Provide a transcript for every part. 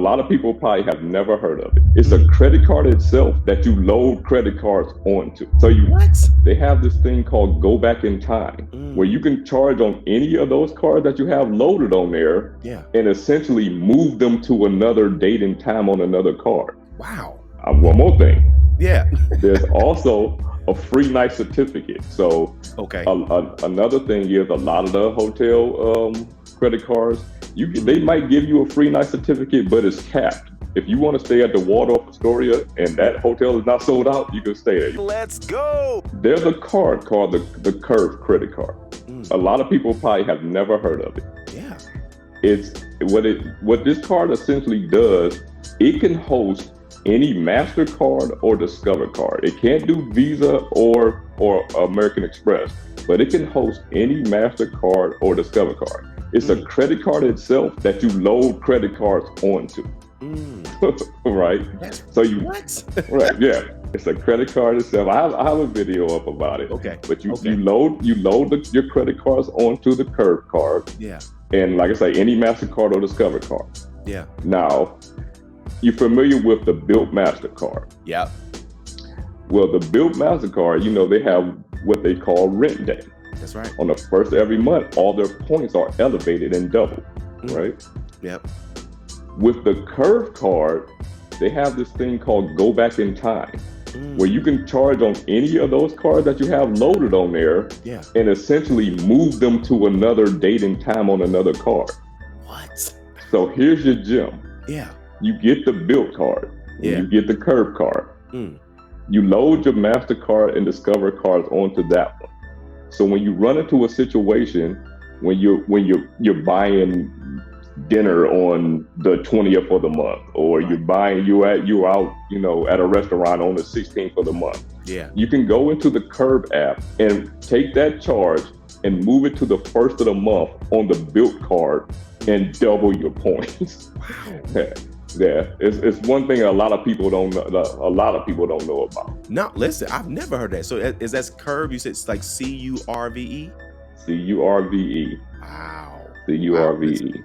lot of people probably have never heard of it. It's a credit card itself that you load credit cards onto. So they have this thing called go back in time, where you can charge on any of those cards that you have loaded on there, and essentially move them to another date and time on another card. Wow. One more thing. Yeah. There's also a free night certificate. So another thing is a lot of the hotel credit cards, they might give you a free night certificate, but it's capped. If you want to stay at the Waldorf Astoria and that hotel is not sold out, you can stay there. Let's go. There's a card called the Curve credit card. A lot of people probably have never heard of it. Yeah. It's what this card essentially does. It can host any MasterCard or Discover card. It can't do Visa or American Express, but it can host any MasterCard or Discover card. It's a credit card itself that you load credit cards onto. Right? So right, yeah. It's a credit card itself. I have a video up about it. Okay. But you load your credit cards onto the Curve card. Yeah. And like I say, any MasterCard or Discover card. Yeah. Now, you're familiar with the Built MasterCard. Yeah. Well, the Built MasterCard, they have what they call rent day. That's right. On the first of every month, all their points are elevated and double, right? Yep. With the Curve card, they have this thing called go back in time, where you can charge on any of those cards that you have loaded on there, and essentially move them to another date and time on another card. What? So here's your gem. Yeah. You get the Built card. Yeah. You get the Curve card. You load your MasterCard and Discover cards onto that one. So when you run into a situation when you're buying dinner on the 20th of the month, or you're out at a restaurant on the 16th of the month, you can go into the Curve app and take that charge and move it to the first of the month on the Built card and double your points. Wow. Yeah, it's one thing a lot of people don't know about. No, listen, I've never heard that. So is that Curve? You said it's like CURVE? CURVE. Wow. CURVE.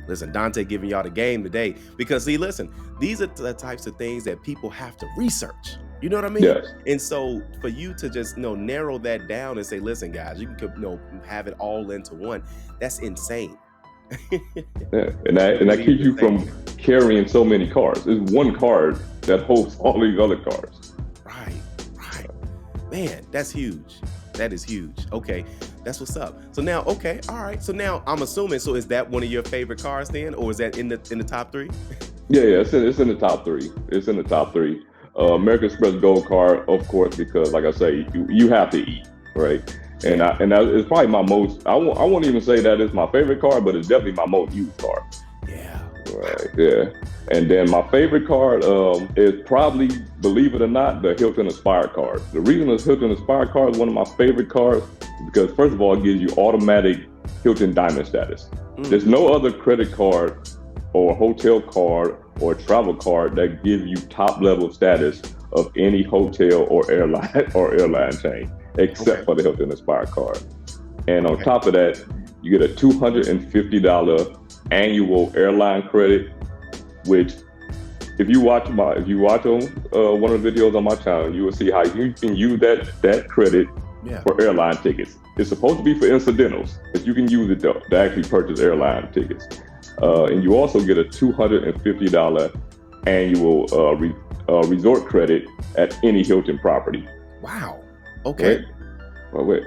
Listen, Dante giving y'all the game today, because listen, these are the types of things that people have to research. You know what I mean? Yes. And so for you to just narrow that down and say, listen, guys, you can have it all into one. That's insane. Yeah, and that keeps you from carrying so many cards. It's one card that holds all these other cards. Right. Man, that's huge. That is huge. Okay, that's what's up. So now, all right. So now I'm assuming. So is that one of your favorite cards then, or is that in the top three? Yeah, it's in the top three. It's in the top three. American Express Gold card, of course, because like I say, you have to eat, right? And it's probably my most. I won't even say that it's my favorite card, but it's definitely my most used card. Yeah. Right. Yeah. And then my favorite card is probably, believe it or not, the Hilton Aspire card. The reason the Hilton Aspire card is one of my favorite cards is because, first of all, it gives you automatic Hilton Diamond status. There's no other credit card or hotel card or travel card that gives you top level status of any hotel or airline chain, except for the Hilton Aspire card. And on top of that, you get a $250 annual airline credit, which if you watch on one of the videos on my channel, you will see how you can use that credit for airline tickets. It's supposed to be for incidentals, but you can use it to actually purchase airline tickets. And you also get a $250 annual resort credit at any Hilton property. Wow. Okay. Wait.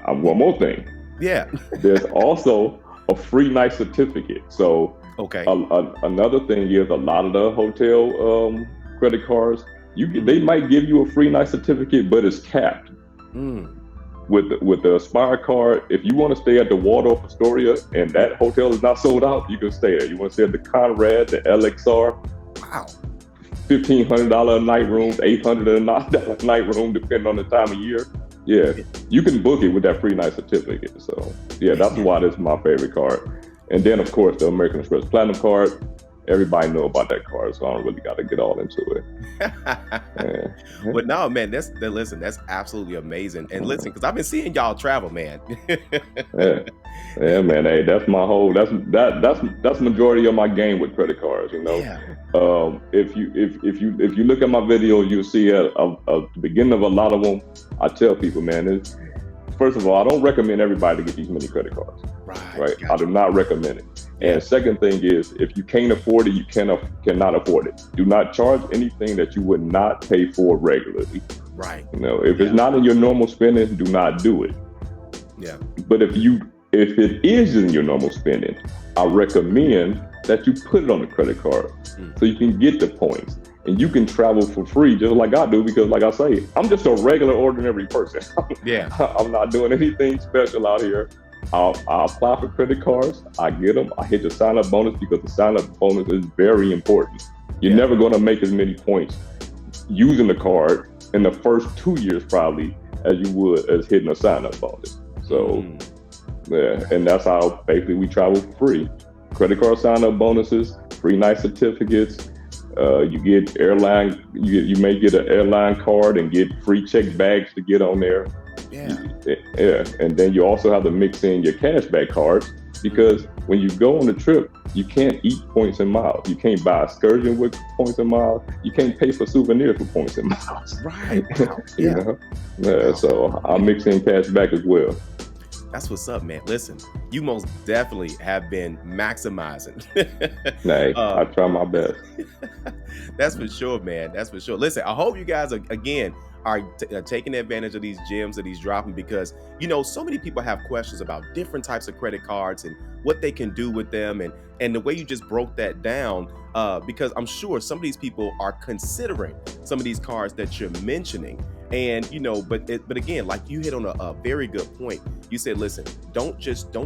One more thing. Yeah. There's also a free night certificate. So another thing is a lot of the hotel credit cards, they might give you a free night certificate, but it's capped. With the Aspire card, if you want to stay at the Waldorf Astoria and that hotel is not sold out, you can stay there. You want to stay at the Conrad, the LXR. Wow. $1,500 a night rooms, $800 a night room, depending on the time of year. Yeah, you can book it with that free night certificate. So yeah, that's why this is my favorite card. And then of course the American Express Platinum card. everybody know about that card, so I don't really got to get all into it. Yeah. But no, man, listen, that's absolutely amazing. And listen, because I've been seeing y'all travel, man. Yeah, yeah, man. Hey, that's my whole. That's majority of my game with credit cards. You know, Yeah. if you look at my videos, you'll see at the beginning of a lot of them. I tell people, man, first of all, I don't recommend everybody to get these mini credit cards. Right. I do not recommend it. Yeah. And second thing is, if you can't afford it, you cannot afford it. Do not charge anything that you would not pay for regularly. Right. You know, if it's not in your normal spending, do not do it. Yeah. But if it is in your normal spending, I recommend that you put it on a credit card so you can get the points and you can travel for free, just like I do, because like I say, I'm just a regular, ordinary person. Yeah. I'm not doing anything special out here. I'll apply for credit cards. I get them. I hit the sign-up bonus because the sign-up bonus is very important. You're never going to make as many points using the card in the first 2 years probably as you would as hitting a sign-up bonus. So, yeah, and that's how basically we travel for free. Credit card sign-up bonuses, free night certificates. You get airline. You may get an airline card and get free check bags to get on there. Yeah, and then you also have to mix in your cashback cards because when you go on the trip, you can't eat points and miles. You can't buy excursion with points and miles. You can't pay for souvenirs with points and miles. Right. Wow. You know? Yeah. So I'll mix in cashback as well. That's what's up, man. Listen, you most definitely have been maximizing. Hey, I try my best. That's for sure, man. That's for sure. Listen, I hope you guys are taking advantage of these gems that he's dropping because, you know, so many people have questions about different types of credit cards and what they can do with them. And the way you just broke that down, because I'm sure some of these people are considering some of these cards that you're mentioning. And, you know, but again, like you hit on a very good point. You said, listen, don't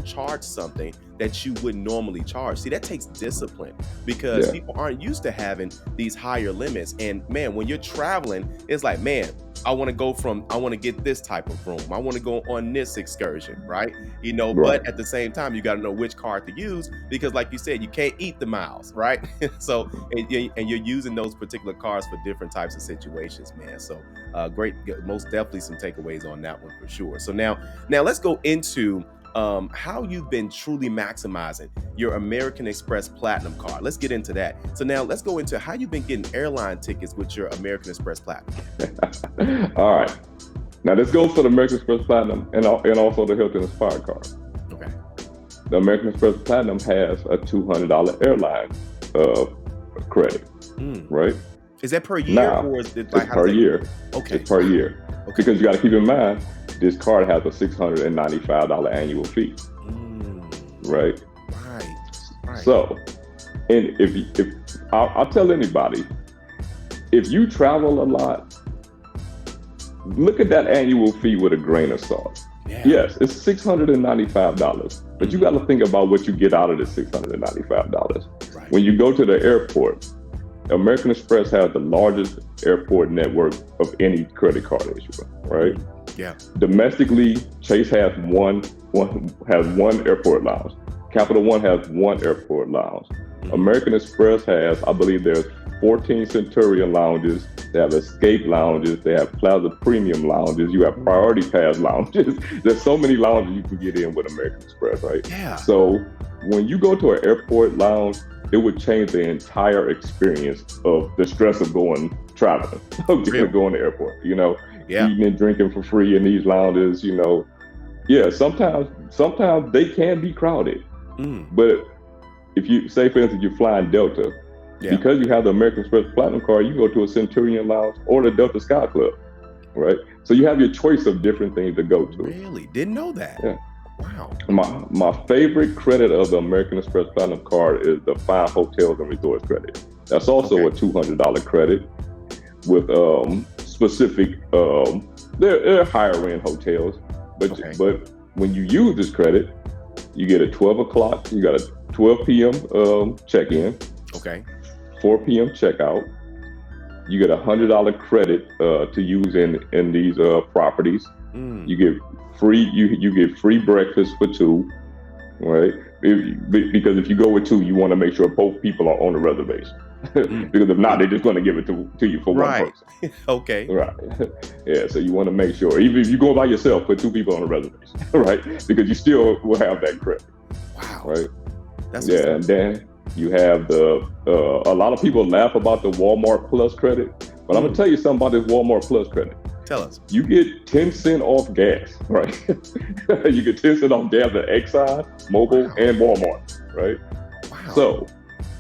charge something that you wouldn't normally charge. See, that takes discipline because people aren't used to having these higher limits. And man, when you're traveling, it's like, man, I want to get this type of room. I want to go on this excursion, right? You know, but at the same time, you got to know which card to use because like you said, you can't eat the miles, right? So, and you're using those particular cards for different types of situations, man. So great, most definitely some takeaways on that one for sure. So now let's go into how you've been truly maximizing your American Express Platinum card. Let's get into that. So now let's go into how you've been getting airline tickets with your American Express Platinum. All right. Now this goes for the American Express Platinum and also the Hilton Aspire card. Okay. The American Express Platinum has a $200 airline credit, right? Is that per year now, or is it like per year? Okay. It's per year. Okay. Because you got to keep in mind, this card has a $695 annual fee, right? Right. So, and if I'll tell anybody, if you travel a lot, look at that annual fee with a grain of salt. Yeah. Yes, it's $695, but you got to think about what you get out of the $695. Right. When you go to the airport, American Express has the largest airport network of any credit card issuer, right? Yeah. Domestically, Chase has one airport lounge. Capital One has one airport lounge. American Express has, I believe there's 14 Centurion lounges. They have Escape lounges. They have Plaza Premium lounges. You have Priority Pass lounges. There's so many lounges you can get in with American Express, right? Yeah. So when you go to an airport lounge, it would change the entire experience of the stress of traveling, going to the airport, you know, eating and drinking for free in these lounges, you know. Yeah, sometimes they can be crowded. But if you say, for instance, you're flying Delta, because you have the American Express Platinum card, you go to a Centurion Lounge or the Delta Sky Club, right? So you have your choice of different things to go to. Really? Didn't know that. Yeah. Wow. My favorite credit of the American Express Platinum card is the 5 hotels and resorts credit. That's also a $200 credit with specific. They're higher end hotels, but when you use this credit, you get a 12 o'clock. You got a 12 p.m. check-in. Okay. 4 p.m. checkout. You get $100 credit to use in these properties. You get free. You get free breakfast for 2. right? Because if you go with two, you want to make sure both people are on the reservation. Mm, Because if not, mm, they're just going to give it to you for one right. person. Okay. Right. Yeah. So you want to make sure, even if you go by yourself, put two people on the reservation, right? Because you still will have that credit, Wow. right? That's what's Yeah. And then you have a lot of people laugh about the Walmart Plus credit, but I'm gonna mm, tell you something about this Walmart Plus credit. tell us. You get 10 cent off gas, right? You get 10 cent off gas at Exxon, Mobil, Wow. and Walmart, right? Wow. So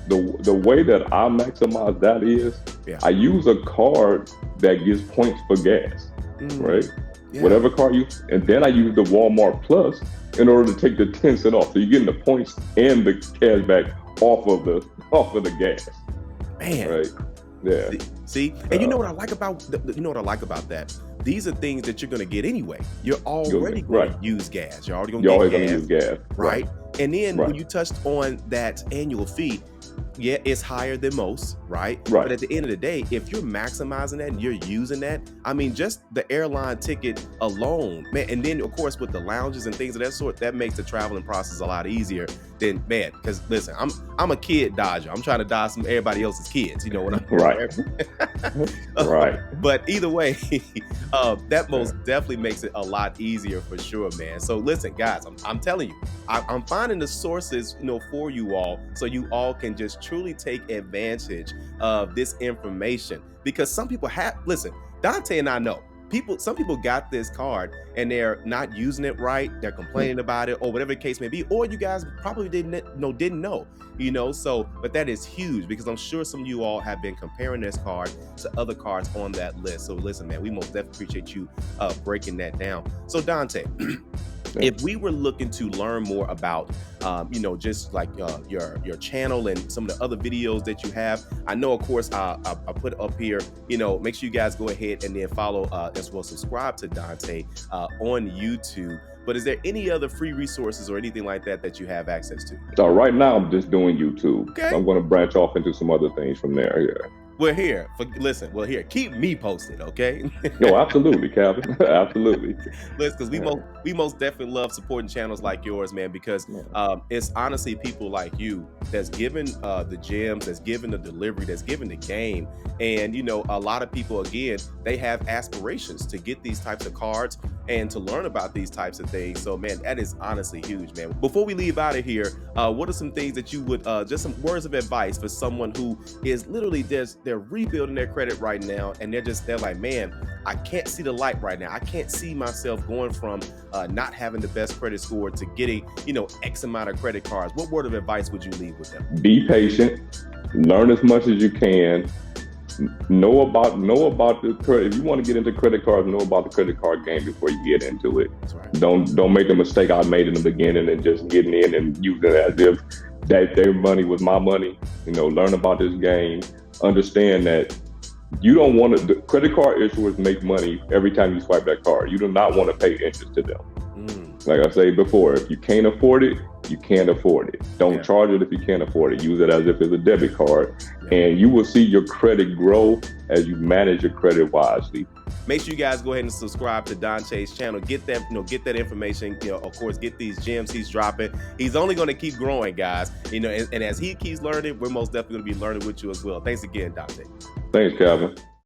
the way that I maximize that is Yeah. I use a card that gives points for gas, Mm, right? yeah. Whatever card you, and then I use the Walmart Plus in order to take the 10 cent off. So you're getting the points and the cash back off of the gas, Man. right? Yeah. See, and you know what I like about you know what I like about that. These are things that you're gonna get anyway. You're already going Right. to use gas. You're already gonna You're get always gonna gas, use gas. Right. right? And then when Right. you touched on that annual fee, yeah, it's higher than most, right? But Right. at the end of the day, if you're maximizing that and you're using that, I mean, just the airline ticket alone, man, and then of course with the lounges and things of that sort, that makes the traveling process a lot easier than man. Because listen, I'm a kid dodger. I'm trying to dodge some everybody else's kids. You know what I'm Right. Right. but either way, that Yeah. most definitely makes it a lot easier for sure, man. So listen, guys, I'm telling you, I'm finding the sources, for you all, so you all can just truly take advantage of this information. Because some people have, listen, Dante and I know some people got this card and they're not using it right. They're complaining about it or whatever the case may be, or you guys probably didn't know. So but that is huge because I'm sure some of you all have been comparing this card to other cards on that list. So listen, man, we most definitely appreciate you breaking that down. So Dante, if we were looking to learn more about just like your channel and some of the other videos that you have, I know of course I put up here, make sure you guys go ahead and then follow as well, subscribe to Dante on YouTube. But is there any other free resources or anything like that you have access to? So right now I'm just doing YouTube. Okay. I'm going to branch off into some other things from there. Yeah. We're here. Keep me posted, okay? No, absolutely, Calvin. Absolutely. Listen, because we most definitely love supporting channels like yours, man, because it's honestly people like you that's given the gems, that's given the delivery, that's given the game. And a lot of people, again, they have aspirations to get these types of cards and to learn about these types of things. So man, that is honestly huge, man. Before we leave out of here, what are some things that you would just some words of advice for someone who is literally they're rebuilding their credit right now, and they're like, man, I can't see the light right now. I can't see myself going from not having the best credit score to getting, X amount of credit cards. What word of advice would you leave with them? Be patient. Learn as much as you can. Know about the credit. If you want to get into credit cards, know about the credit card game before you get into it. That's right. Don't make the mistake I made in the beginning and just getting in and using it as if that their money was my money. Learn about this game. Understand that you don't want to. The credit card issuers make money every time you swipe that card. You do not want to pay interest to them. Like I said before, if you can't afford it, you can't afford it. Don't charge it if you can't afford it. Use it as if it's a debit card, and you will see your credit grow as you manage your credit wisely. Make sure you guys go ahead and subscribe to Dante's channel. Get that, get that information. Of course, get these gems he's dropping. He's only going to keep growing, guys. And as he keeps learning, we're most definitely going to be learning with you as well. Thanks again, Dante. Thanks, Calvin.